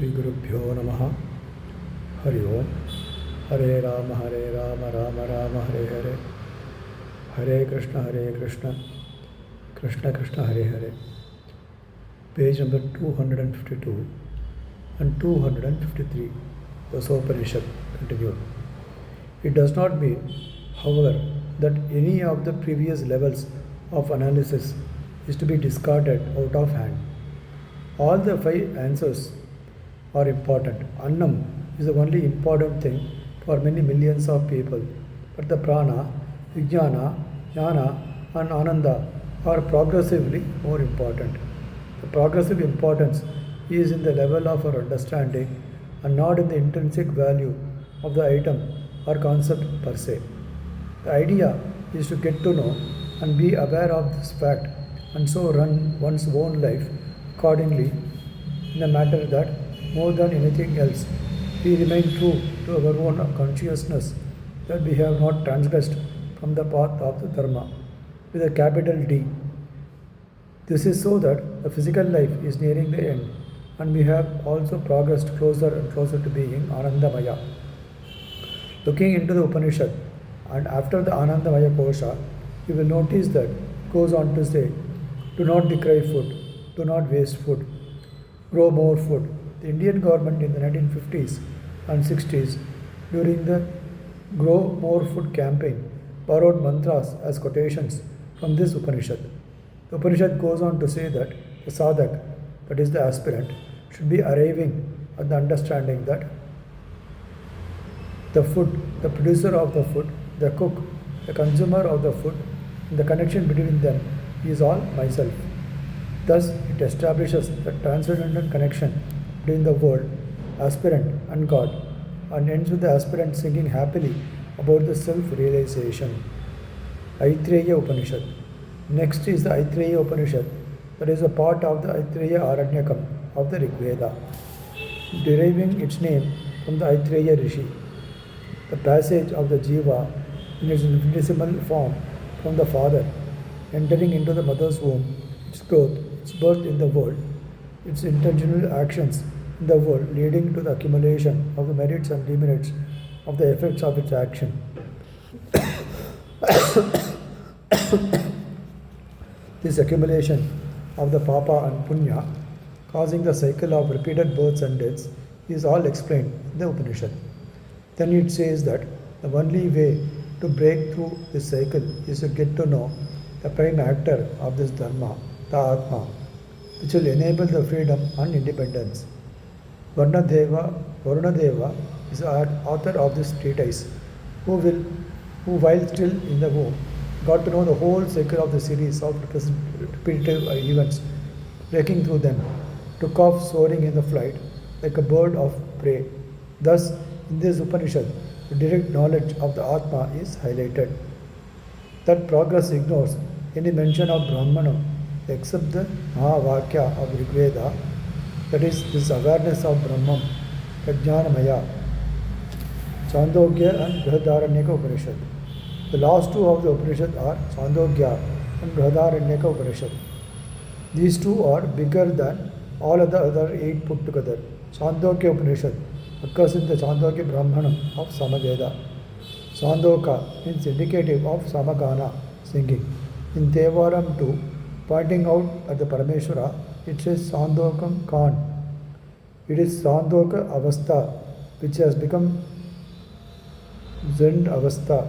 Shri Gurubhyo Namaha. Hari Om. Hare Rama, Rama Rama, Hare Hare. Hare Krishna, Krishna Krishna, Hare Hare. Page number 252 and 253. Dasopanishad continued. It does not mean, however, that any of the previous levels of analysis is to be discarded out of hand. All the 5 answers are important. Annam is the only important thing for many millions of people, but the prana, vijnana, jnana and ananda are progressively more important. The progressive importance is in the level of our understanding and not in the intrinsic value of the item or concept per se. The idea is to get to know and be aware of this fact and so run one's own life accordingly in a matter that, more than anything else, we remain true to our own consciousness that we have not transgressed from the path of the Dharma with a capital D. This is so that the physical life is nearing the end and we have also progressed closer and closer to being Anandamaya. Looking into the Upanishad and after the Anandamaya Kosha, you will notice that it goes on to say, do not decry food, do not waste food, grow more food. The Indian government in the 1950s and 60s, during the Grow More Food campaign, borrowed mantras as quotations from this Upanishad. The Upanishad goes on to say that the sadhak, that is the aspirant, should be arriving at the understanding that the food, the producer of the food, the cook, the consumer of the food, and the connection between them is all myself. Thus, it establishes the transcendental connection between the world, aspirant, and God, and ends with the aspirant singing happily about the self-realization. Aitreya Upanishad. Next is the Aitreya Upanishad, that is a part of the Aitreya Aranyakam of the Rig Veda, deriving its name from the Aitreya Rishi. The passage of the Jiva in its infinitesimal form from the father, entering into the mother's womb, its growth, its birth in the world, its intentional actions in the world leading to the accumulation of the merits and demerits of the effects of its action. This accumulation of the papa and punya, causing the cycle of repeated births and deaths, is all explained in the Upanishad. Then it says that the only way to break through this cycle is to get to know the prime actor of this Dharma, the Atma, which will enable the freedom and independence. Varunadeva is the author of this treatise, who while still in the womb, got to know the whole cycle of the series of repetitive events, breaking through them, took off soaring in the flight like a bird of prey. Thus, in this Upanishad, the direct knowledge of the Atma is highlighted. That progress ignores any mention of Brahmanam except the Mahavakya of Rig Veda, that is, this awareness of Brahman, Prajnanamaya, Chandogya and Brihadaranyaka Upanishad. The last 2 of the Upanishad are Chandogya and Brihadaranyaka Upanishad. These 2 are bigger than all of the other 8 put together. Chandogya Upanishad occurs in the Chandogya Brahmanam of Samaveda. Chandoka means indicative of Samagana, singing. In Devaram 2, pointing out at the Parameshwara, it says Sandokam Khan. It is Sandoka Avastha, which has become Zen Avastha,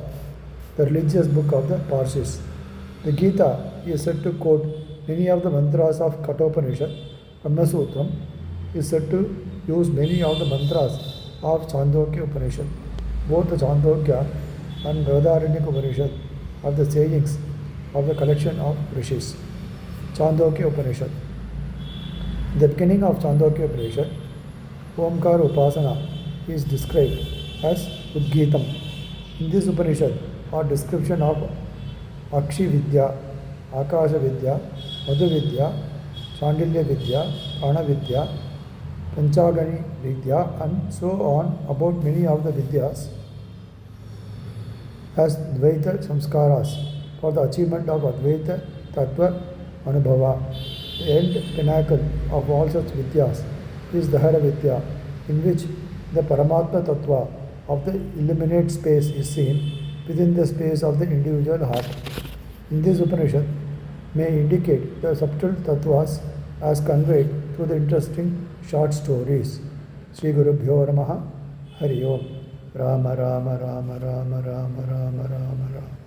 the religious book of the Parsis. The Gita is said to quote many of the mantras of Kathopanishad. Brahmasutram is said to use many of the mantras of Chandogya Upanishad. Both the Chandogya and Brihadaranyaka Upanishad are the sayings of the collection of rishis. Chandogya Upanishad. In the beginning of Chandogya Upanishad, Omkara Upasana is described as Udgitam. In this Upanishad are description of Akshi Vidya, Akasha Vidya, Madhu Vidya, Chandilya Vidya, Prana Vidya, Panchagani Vidya, and so on about many of the Vidyas as Dvaita Samskaras for the achievement of Advaita Tattva Anubhava. The end pinnacle of all such Vidyas is Dahara Vidya, in which the Paramatma Tattva of the illuminate space is seen within the space of the individual heart. In this Upanishad may indicate the subtle tattvas as conveyed through the interesting short stories. Sri Guru Bhyo Namaha Hari Om. Rama Rama Rama Rama Rama Rama Rama Rama.